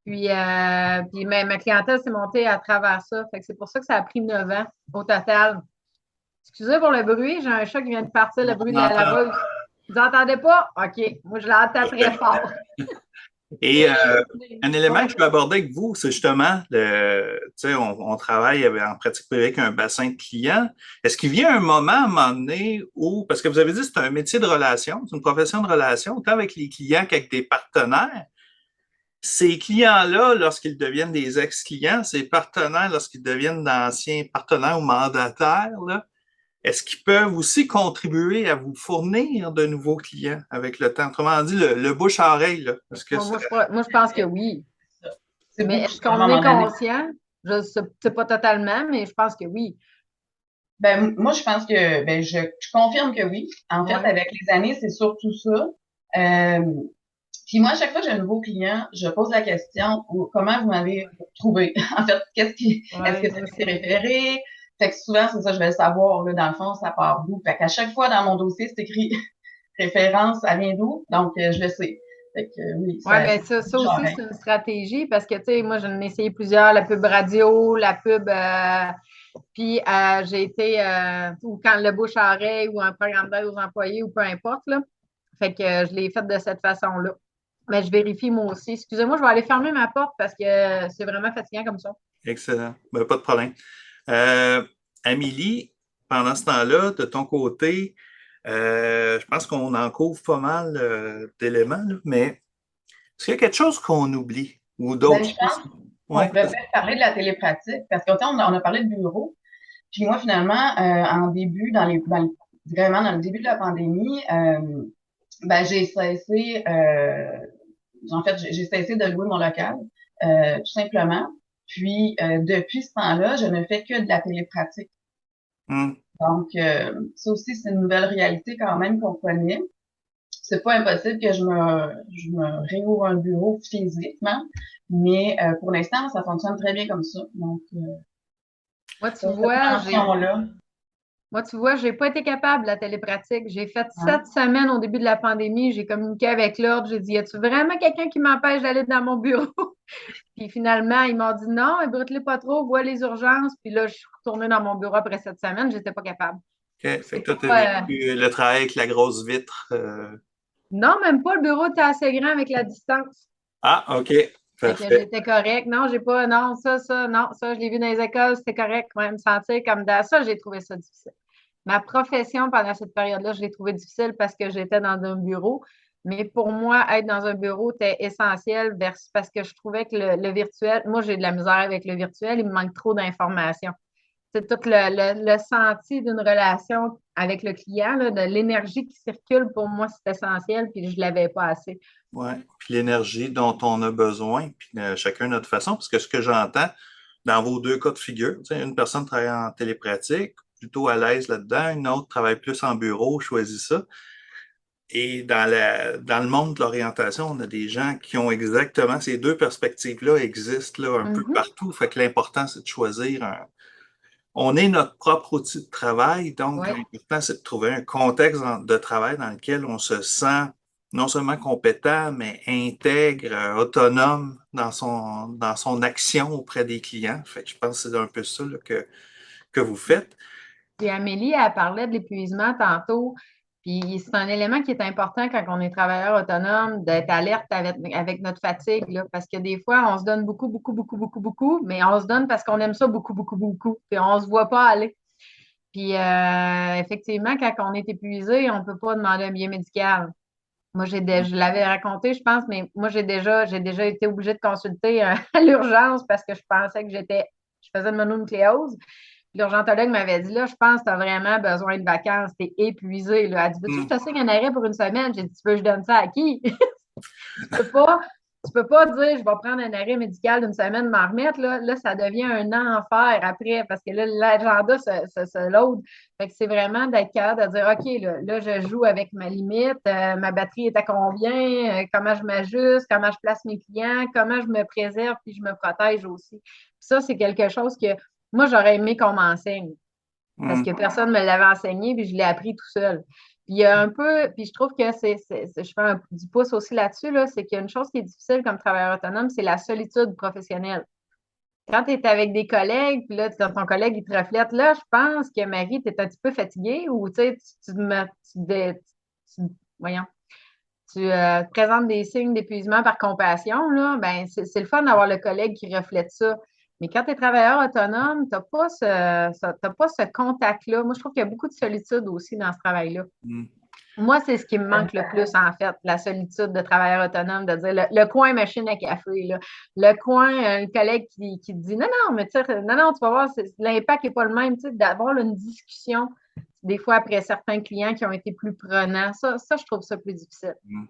Puis ma clientèle s'est montée à travers ça. Fait que c'est pour ça que ça a pris 9 ans au total. Excusez pour le bruit, j'ai un chat qui vient de partir, le bruit de la laveuse. Vous n'entendez pas? OK. Moi, je l'entends très fort. Et un élément que je veux aborder avec vous, c'est justement, on travaille en pratique privée avec un bassin de clients. Est-ce qu'il vient un moment, à un moment donné, où, parce que vous avez dit que c'est un métier de relation, c'est une profession de relation, autant avec les clients qu'avec des partenaires. Ces clients-là, lorsqu'ils deviennent des ex-clients, ces partenaires, lorsqu'ils deviennent d'anciens partenaires ou mandataires, là, est-ce qu'ils peuvent aussi contribuer à vous fournir de nouveaux clients avec le temps? Autrement dit, le bouche à oreille, là. Est-ce que Moi, je pense que oui. C'est Mais beaucoup est-ce à un qu'on moment est donné. conscient? Je ne sais pas totalement, mais je pense que oui. Ben, moi, je pense que, ben, je confirme que oui. En fait, Ouais. avec les années, c'est surtout ça. Euh, Puis moi, à chaque fois que j'ai un nouveau client, je pose la question comment vous m'avez trouvé? En fait, est-ce Ouais, que moi c'est aussi. tes référés? Fait que souvent, c'est ça, je vais le savoir, là, dans le fond, ça part d'où. Fait qu'à chaque fois, dans mon dossier, c'est écrit référence, ça vient d'où? Donc, je le sais. Fait que, oui, Oui, ça, bien ça aussi, j'aurais. c'est une stratégie parce que, tu sais, moi, j'en ai essayé plusieurs, la pub radio, la pub, puis j'ai été, ou quand le bouche à oreille ou un programme d'aide aux employés ou peu importe, là. Fait que je l'ai fait de cette façon-là. Mais je vérifie moi aussi. Excusez-moi, je vais aller fermer ma porte parce que c'est vraiment fatigant comme ça. excellent. Ben, pas de problème. Euh, Amélie, pendant ce temps-là, de ton côté, je pense qu'on en couvre pas mal d'éléments, là, mais est-ce qu'il y a quelque chose qu'on oublie ou Ben, d'autres je choses? pense qu'on Ouais. pourrait peut-être parler de la télépratique parce qu'on a parlé de bureau. Puis moi, finalement, en début, vraiment dans le début de la pandémie, ben, j'ai cessé de louer mon local. tout simplement. Puis, depuis ce temps-là, je ne fais que de la télépratique. Hum. Donc, ça aussi, c'est une nouvelle réalité quand même qu'on connaît. C'est pas impossible que je me réouvre un bureau physiquement, mais pour l'instant, ça fonctionne très bien comme ça. Donc, Moi, tu cette vois, tension-là. j'ai pas été capable de la télépratique. J'ai fait Hein? 7 semaines au début de la pandémie. J'ai communiqué avec l'ordre. J'ai dit, y a-tu vraiment quelqu'un qui m'empêche d'aller dans mon bureau? Puis finalement, ils m'ont dit non, ébrute-les pas trop, vois les urgences. Puis là, je suis retournée dans mon bureau après 7 semaines. J'étais pas capable. OK. Fait C'est que toi, tu as pas, vécu le travail avec la grosse vitre. Non, même pas. Le bureau était assez grand avec la distance. Ah, OK. Fait que Parfait. j'étais correct. Non, j'ai pas. Non, non, ça, je l'ai vu dans les écoles, c'était correct. Ouais, me sentir comme dans ça, j'ai trouvé ça difficile. Ma profession pendant cette période-là, je l'ai trouvé difficile parce que j'étais dans un bureau. Mais pour moi, être dans un bureau était essentiel parce que je trouvais que le virtuel, moi, j'ai de la misère avec le virtuel, il me manque trop d'informations. C'est tout le senti d'une relation avec le client, là, de l'énergie qui circule, pour moi, c'est essentiel, puis je ne l'avais pas assez. Ouais. Puis l'énergie dont on a besoin, puis chacun notre façon, parce que ce que j'entends dans vos deux cas de figure, tu sais, une personne travaille en télépratique, plutôt à l'aise là-dedans, une autre travaille plus en bureau, choisit ça. Et dans le monde de l'orientation, on a des gens qui ont exactement ces deux perspectives-là existent là, un peu Mhm. partout. Fait que l'important, c'est de choisir on est notre propre outil de travail, donc Ouais. l'important, c'est de trouver un contexte de travail dans lequel on se sent non seulement compétent, mais intègre, autonome dans son action auprès des clients. Fait que je pense que c'est un peu ça là, que vous faites. Puis Amélie, elle parlait de l'épuisement tantôt. Puis c'est un élément qui est important quand on est travailleur autonome, d'être alerte avec notre fatigue, là, parce que des fois, on se donne beaucoup, beaucoup, beaucoup, beaucoup, beaucoup, mais on se donne parce qu'on aime ça beaucoup, beaucoup, beaucoup, puis on ne se voit pas aller. Puis effectivement, quand on est épuisé, on ne peut pas demander un billet médical. Moi, je l'avais raconté, je pense, mais moi, j'ai déjà été obligée de consulter à l'urgence parce que je pensais que je faisais une mononucléose. L'urgentologue m'avait dit, là, je pense que tu as vraiment besoin de vacances, tu es épuisé. Là. Elle dit, veux-tu que je Hmm. te signe un arrêt pour une semaine? J'ai dit, tu veux que je donne ça à qui? Tu peux pas, tu peux pas dire, je vais prendre un arrêt médical d'une semaine, m'en remettre. Là, ça devient un enfer après parce que là, l'agenda se load. Fait que c'est vraiment d'être capable de dire, OK, là, je joue avec ma limite, ma batterie est à combien, comment je m'ajuste, comment je place mes clients, comment je me préserve puis je me protège aussi. Puis ça, c'est quelque chose que moi, j'aurais aimé qu'on m'enseigne parce Hmm. que personne ne me l'avait enseigné, puis je l'ai appris tout seul. Puis il y a un peu, puis je trouve que je fais du pouce aussi là-dessus, là, c'est qu'il y a une chose qui est difficile comme travailleur autonome, c'est la solitude professionnelle. Quand tu es avec des collègues, puis là, ton collègue, il te reflète, là, je pense que Marie, tu es un petit peu fatiguée ou tu sais, voyons, tu présentes des signes d'épuisement par compassion, là, ben, c'est le fun d'avoir le collègue qui reflète ça. Mais quand tu es travailleur autonome, tu n'as pas ce contact-là. Moi, je trouve qu'il y a beaucoup de solitude aussi dans ce travail-là. Hmm. Moi, c'est ce qui me manque le plus, en fait, la solitude de travailleur autonome, de dire le coin machine à café, là, le coin, un collègue qui te dit non, non, mais tu sais, non, non, tu vas voir, l'impact n'est pas le même, tu sais, d'avoir une discussion, des fois après certains clients qui ont été plus prenants. Ça, je trouve ça plus difficile. Hmm.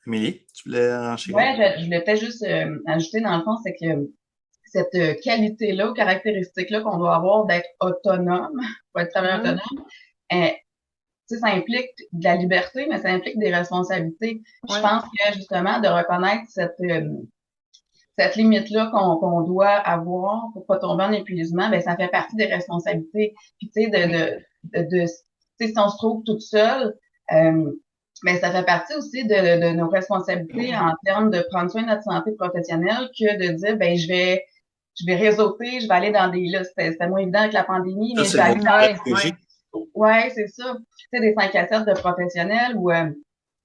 Amélie, tu voulais enchérir? Ouais, je voulais peut-être juste ajouter dans le fond, c'est que cette qualité-là, caractéristique-là qu'on doit avoir d'être autonome, pour être travailleur Hum, autonome, tu sais, ça implique de la liberté, mais ça implique des responsabilités. Je ouais. pense que justement, de reconnaître cette limite-là qu'on doit avoir pour pas tomber en épuisement, ben ça fait partie des responsabilités. Puis tu sais, tu sais, si on se trouve toute seule, ben ça fait partie aussi de nos responsabilités en termes de prendre soin de notre santé professionnelle que de dire ben je vais réseauter, je vais aller dans des là, c'était moins évident avec la pandémie, Ça, mais je c'est vais le mot aller Ouais, stratégie. ouais. ouais, c'est ça. Tu sais, des 5 à 7 de professionnels où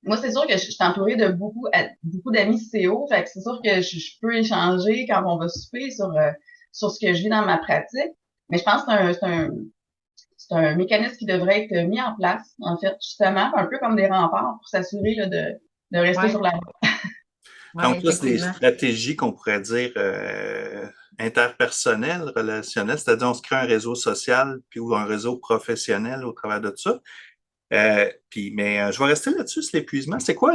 moi, c'est sûr que je suis entourée de beaucoup d'amis CO, fait que c'est sûr que je peux échanger quand on va souper sur ce que je vis dans ma pratique. Mais je pense que c'est un mécanisme qui devrait être mis en place, en fait, justement, un peu comme des remparts pour s'assurer là, de rester Ouais, sur la route. ouais, Donc là, c'est des effectivement. stratégies qu'on pourrait dire interpersonnelles, relationnelles, c'est-à-dire on se crée un réseau social puis ou un réseau professionnel au travers de ça. Mais je vais rester là-dessus, sur l'épuisement. C'est quoi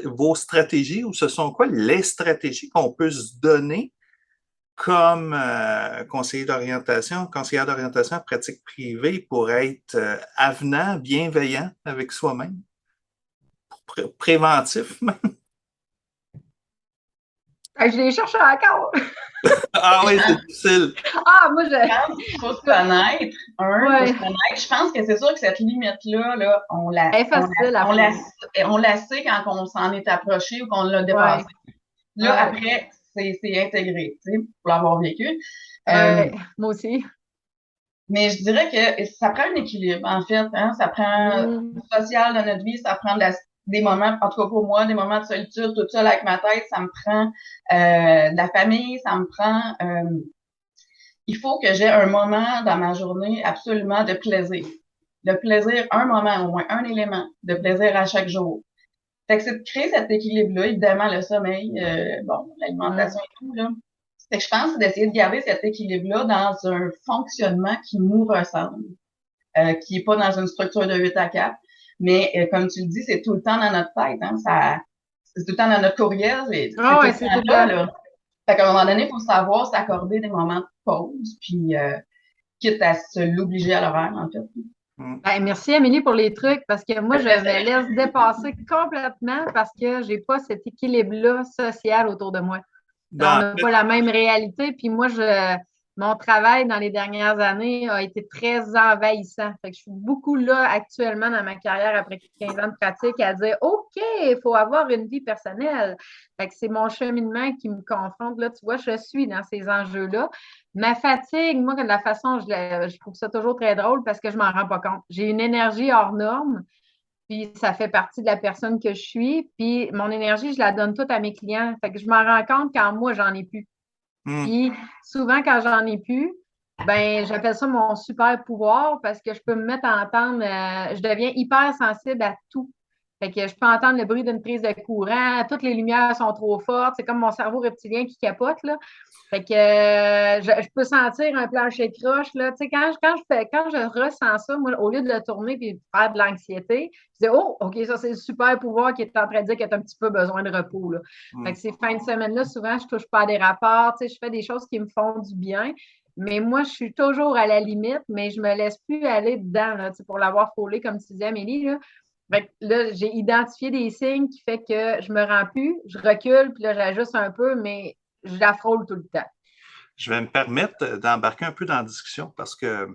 vos stratégies ou ce sont quoi les stratégies qu'on peut se donner comme conseillère d'orientation en pratique privée pour être avenant, bienveillant avec soi-même, préventif même. Je les cherche encore. Ah oui, c'est difficile. Ah, moi, Il faut se connaître. Ouais. Je pense que c'est sûr que cette limite-là, là, Elle est facile à faire. on la sait quand on s'en est approché ou qu'on l'a dépassé. Là, Ouais. après, c'est intégré, tu sais, pour l'avoir vécu. Moi aussi. Mais je dirais que ça prend un équilibre, en fait, hein. Ça prend du social dans notre vie, ça prend des moments, en tout cas pour moi, des moments de solitude, toute seule avec ma tête, ça me prend de la famille, ça me prend il faut que j'ai un moment dans ma journée absolument de plaisir. De plaisir, un moment, au moins un élément de plaisir à chaque jour. Fait que c'est de créer cet équilibre-là, évidemment, le sommeil, l'alimentation et tout, là. Fait que je pense que c'est d'essayer de garder cet équilibre-là dans un fonctionnement qui nous ressemble, qui est pas dans une structure de 8 à 4. Mais comme tu le dis, c'est tout le temps dans notre tête, hein. C'est tout le temps dans notre courriel, c'est tout le C'est temps tout là, le temps. là. Fait qu'à un moment donné, il faut savoir s'accorder des moments de pause, puis quitte à se l'obliger à l'horaire, en fait. Merci Amélie pour les trucs parce que moi, je me laisse dépasser complètement parce que j'ai pas cet équilibre-là social autour de moi. On n'a pas la même réalité. Puis moi, mon travail dans les dernières années a été très envahissant. Fait que je suis beaucoup là actuellement dans ma carrière après 15 ans de pratique à dire OK, il faut avoir une vie personnelle. Fait que c'est mon cheminement qui me confronte. Là, tu vois, je suis dans ces enjeux-là. Ma fatigue, moi, de la façon, je trouve ça toujours très drôle parce que je m'en rends pas compte. J'ai une énergie hors norme. Puis ça fait partie de la personne que je suis. Puis mon énergie, je la donne toute à mes clients. Fait que je m'en rends compte quand moi, j'en ai plus. Puis souvent, quand j'en ai plus, ben j'appelle ça mon super pouvoir parce que je peux me mettre à entendre, je deviens hyper sensible à tout. Fait que je peux entendre le bruit d'une prise de courant, toutes les lumières sont trop fortes, c'est comme mon cerveau reptilien qui capote, là. Fait que je peux sentir un plancher croche, là. Tu sais, quand je ressens ça, moi, au lieu de le tourner et de faire de l'anxiété, je dis, oh, OK, ça, c'est le super pouvoir qui est en train de dire que tu as un petit peu besoin de repos, là. Fait que ces fins de semaine-là, souvent, je touche pas à des rapports, tu sais, je fais des choses qui me font du bien. Mais moi, je suis toujours à la limite, mais je me laisse plus aller dedans, là, tu sais, pour l'avoir frôlé, comme tu disais, Amélie, là. Fait que là, j'ai identifié des signes qui fait que je me rends plus, je recule, puis là, j'ajuste un peu, mais je la frôle tout le temps. Je vais me permettre d'embarquer un peu dans la discussion parce que,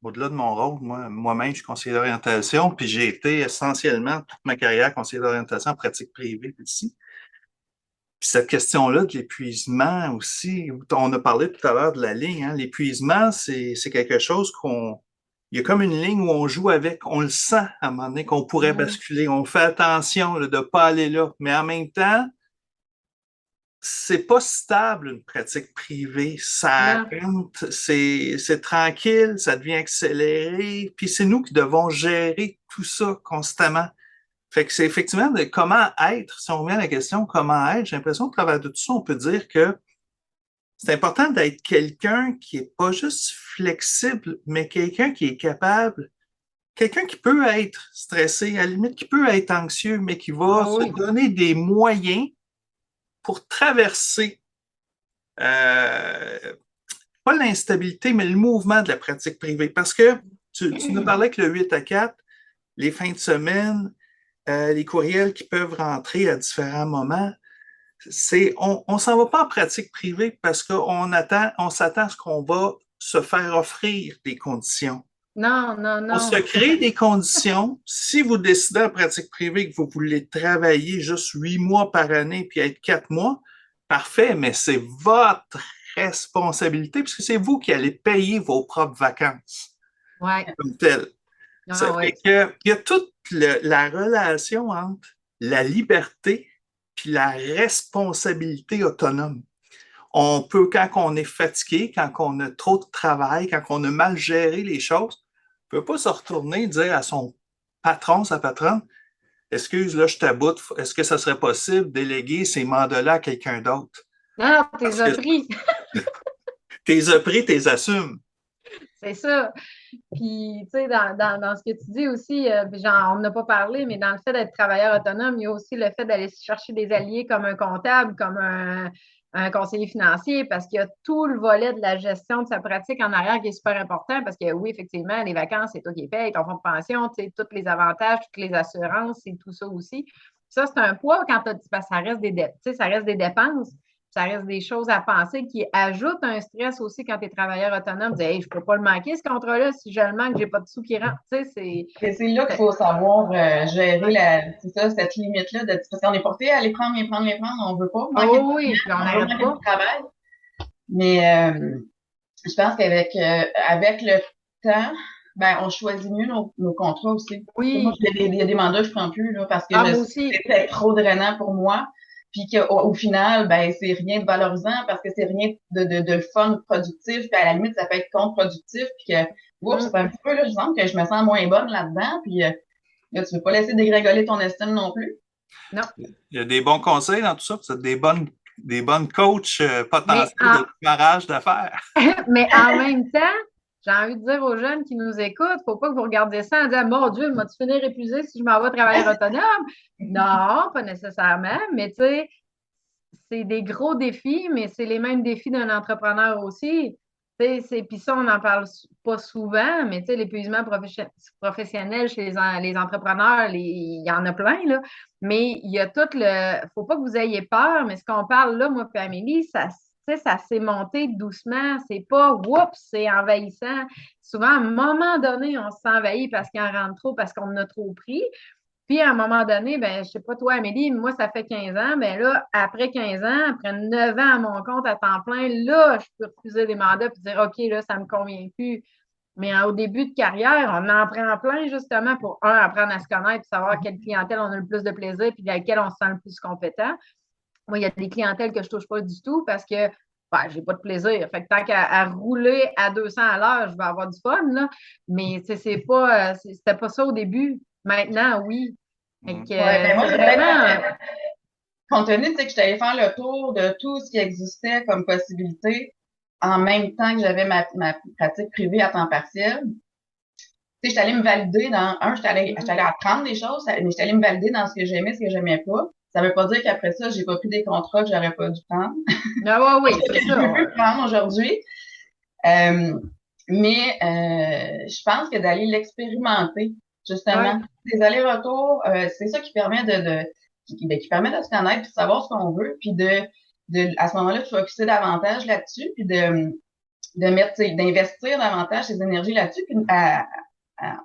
au-delà de mon rôle, moi-même, je suis conseiller d'orientation, puis j'ai été essentiellement toute ma carrière conseiller d'orientation en pratique privée ici. Puis cette question-là de l'épuisement aussi, on a parlé tout à l'heure de la ligne, hein. L'épuisement, c'est quelque chose il y a comme une ligne où on joue avec, on le sent à un moment donné qu'on pourrait basculer, on fait attention là, de ne pas aller là, mais en même temps, c'est pas stable une pratique privée, ça rentre, c'est tranquille, ça devient accéléré, puis c'est nous qui devons gérer tout ça constamment. Fait que c'est effectivement de comment être, si on revient à la question comment être, j'ai l'impression que à travers de tout ça, on peut dire que c'est important d'être quelqu'un qui est pas juste flexible, mais quelqu'un qui est capable, quelqu'un qui peut être stressé, à la limite qui peut être anxieux, mais qui va se donner des moyens pour traverser pas l'instabilité, mais le mouvement de la pratique privée. Parce que tu nous parlais que le 8 à 4, les fins de semaine, les courriels qui peuvent rentrer à différents moments, on s'en va pas en pratique privée parce on s'attend à ce qu'on va se faire offrir des conditions. Non, non, non. On se crée des conditions. Si vous décidez en pratique privée que vous voulez travailler juste 8 mois par année puis être 4 mois, parfait, mais c'est votre responsabilité puisque c'est vous qui allez payer vos propres vacances. Ouais. Comme tel. Ça fait que, il y a toute la relation entre la liberté puis la responsabilité autonome. On peut, quand on est fatigué, quand on a trop de travail, quand on a mal géré les choses, on ne peut pas se retourner et dire à son patron, sa patronne, excuse, là, je t'aboute, est-ce que ça serait possible de déléguer ces mandats-là à quelqu'un d'autre? Non, t'es as pris. T'es as pris, t'es assumes. C'est ça. Puis, tu sais, dans ce que tu dis aussi, genre, on n'a pas parlé, mais dans le fait d'être travailleur autonome, il y a aussi le fait d'aller chercher des alliés comme un comptable, comme un conseiller financier parce qu'il y a tout le volet de la gestion de sa pratique en arrière qui est super important parce que oui, effectivement, les vacances, c'est toi qui les payes, ton fonds de pension, tu sais, tous les avantages, toutes les assurances, c'est tout ça aussi. Ça, c'est un poids quand tu as dit, parce que ça reste ça reste des dépenses, ça reste des choses à penser qui ajoutent un stress aussi quand tu es travailleur autonome. Dis, hey, je ne peux pas le manquer, ce contrat-là, si je le manque, je n'ai pas de sous qui rentrent. Tu sais, Et c'est là qu'il faut savoir gérer c'est ça, cette limite-là parce qu'on est porté à les prendre, on veut pas manquer de oh oui, puis on on veut n'arrête manquer pas. de travail. Mais je pense qu'avec avec le temps, ben on choisit mieux nos contrats aussi. Moi, Oui. il y a des mandats que je prends plus là, parce que Ah, je moi sais que aussi. c'était trop drainant pour moi. Puis au final, ben c'est rien de valorisant parce que c'est rien de fun productif. Puis à la limite, ça peut être contre-productif. Puis que oups, ça fait un petit peu là, je sens que je me sens moins bonne là-dedans. Puis là, tu veux pas laisser dégringoler ton estime non plus. Non. Il y a des bons conseils dans tout ça, vous êtes des bonnes coachs Mais potentiels en, de démarrage d'affaires. mais en même temps, j'ai envie de dire aux jeunes qui nous écoutent, faut pas que vous regardiez ça en disant, mon Dieu, vas-tu finir épuisé si je m'en vais travailler autonome? Non, pas nécessairement, mais tu sais, c'est des gros défis, mais c'est les mêmes défis d'un entrepreneur aussi. Puis ça, on n'en parle pas souvent, mais l'épuisement professionnel chez les entrepreneurs, il y en a plein, là. Mais il y a tout le. Faut pas que vous ayez peur, mais ce qu'on parle là, moi et Amélie, ça s'est monté doucement. C'est pas oups, c'est envahissant. Souvent, à un moment donné, on se sent envahi parce qu'il en rentre trop, parce qu'on en a trop pris. Puis, à un moment donné, ben, je sais pas toi, Amélie, moi, ça fait 15 ans. Ben là, après 15 ans, après 9 ans à mon compte à temps plein, là, je peux refuser des mandats et dire, OK, là, ça me convient plus. Mais au début de carrière, on en prend plein justement pour, apprendre à se connaître, savoir quelle clientèle on a le plus de plaisir puis laquelle on se sent le plus compétent. Moi, il y a des clientèles que je touche pas du tout parce que ben, j'ai pas de plaisir. Fait que tant qu'à rouler à 200 à l'heure, je vais avoir du fun, là. Mais c'était pas ça au début. Maintenant, oui. Fait que, Ouais, ben moi, c'est c'est peut-être vraiment. compte tenu, tu sais, que je suis allée faire le tour de tout ce qui existait comme possibilité en même temps que j'avais ma pratique privée à temps partiel. Tu sais, je suis allée me valider je suis allée apprendre des choses, mais je suis allée me valider dans ce que j'aimais, ce que j'aimais pas. Ça veut pas dire qu'après ça, j'ai pas pris des contrats que j'aurais pas dû prendre. Ah, oui, Que c'est je veux ça. plus prendre aujourd'hui. Euh, mais je pense que d'aller l'expérimenter, Ouais. justement, des allers-retours, c'est ça qui permet qui permet de se connaître, puis de savoir ce qu'on veut, puis à ce moment-là, de focuser davantage là-dessus, puis d'investir davantage ses énergies là-dessus, puis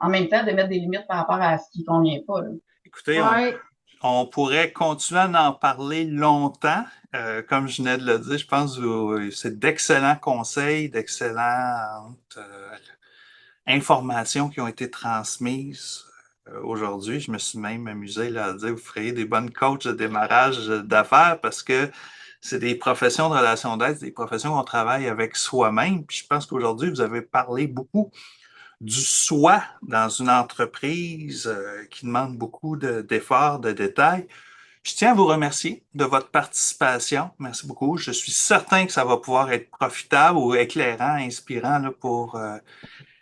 en même temps de mettre des limites par rapport à ce qui convient pas, là. Écoutez, Ouais. on pourrait continuer à en parler longtemps. Comme je venais de le dire, je pense que c'est d'excellents conseils, d'excellentes informations qui ont été transmises aujourd'hui. Je me suis même amusé là, à dire, vous feriez des bonnes coachs de démarrage d'affaires parce que c'est des professions de relations d'aide, des professions qu'on travaille avec soi-même. Puis je pense qu'aujourd'hui, vous avez parlé beaucoup du soi dans une entreprise qui demande beaucoup d'efforts, de détails. Je tiens à vous remercier de votre participation. Merci beaucoup. Je suis certain que ça va pouvoir être profitable ou éclairant, inspirant là, pour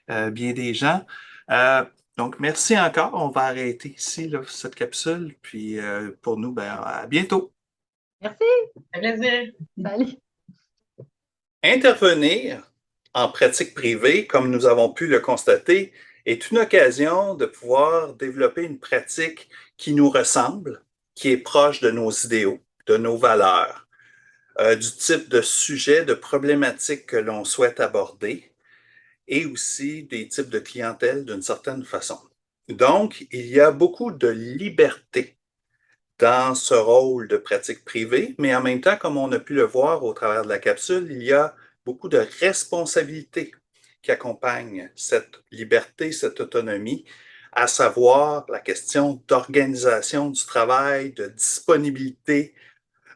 bien des gens. Euh, donc, merci encore. On va arrêter ici là, cette capsule. Puis pour nous, ben, à bientôt. Merci. Ça fait plaisir. Salut. Intervenir en pratique privée, comme nous avons pu le constater, est une occasion de pouvoir développer une pratique qui nous ressemble, qui est proche de nos idéaux, de nos valeurs, du type de sujet, de problématiques que l'on souhaite aborder et aussi des types de clientèle d'une certaine façon. Donc, il y a beaucoup de liberté dans ce rôle de pratique privée, mais en même temps, comme on a pu le voir au travers de la capsule, il y a beaucoup de responsabilités qui accompagnent cette liberté, cette autonomie, à savoir la question d'organisation du travail, de disponibilité,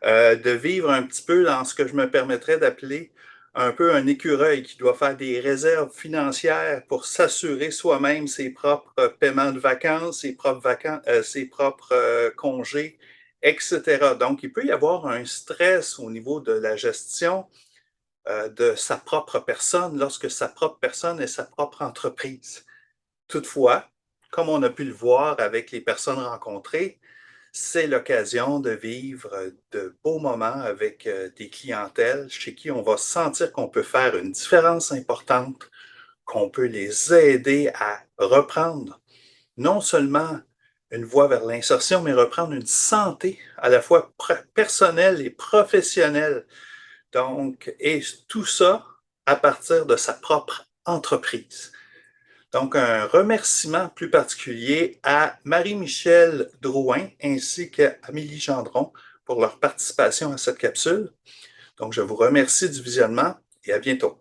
de vivre un petit peu dans ce que je me permettrais d'appeler un peu un écureuil qui doit faire des réserves financières pour s'assurer soi-même ses propres paiements de vacances, ses propres congés, etc. Donc, il peut y avoir un stress au niveau de la gestion de sa propre personne lorsque sa propre personne est sa propre entreprise. Toutefois, comme on a pu le voir avec les personnes rencontrées, c'est l'occasion de vivre de beaux moments avec des clientèles chez qui on va sentir qu'on peut faire une différence importante, qu'on peut les aider à reprendre non seulement une voie vers l'insertion, mais reprendre une santé à la fois personnelle et professionnelle. Donc, et tout ça à partir de sa propre entreprise. Donc, un remerciement plus particulier à Marie-Michel Drouin ainsi qu'à Amélie Gendron pour leur participation à cette capsule. Donc, je vous remercie du visionnement et à bientôt.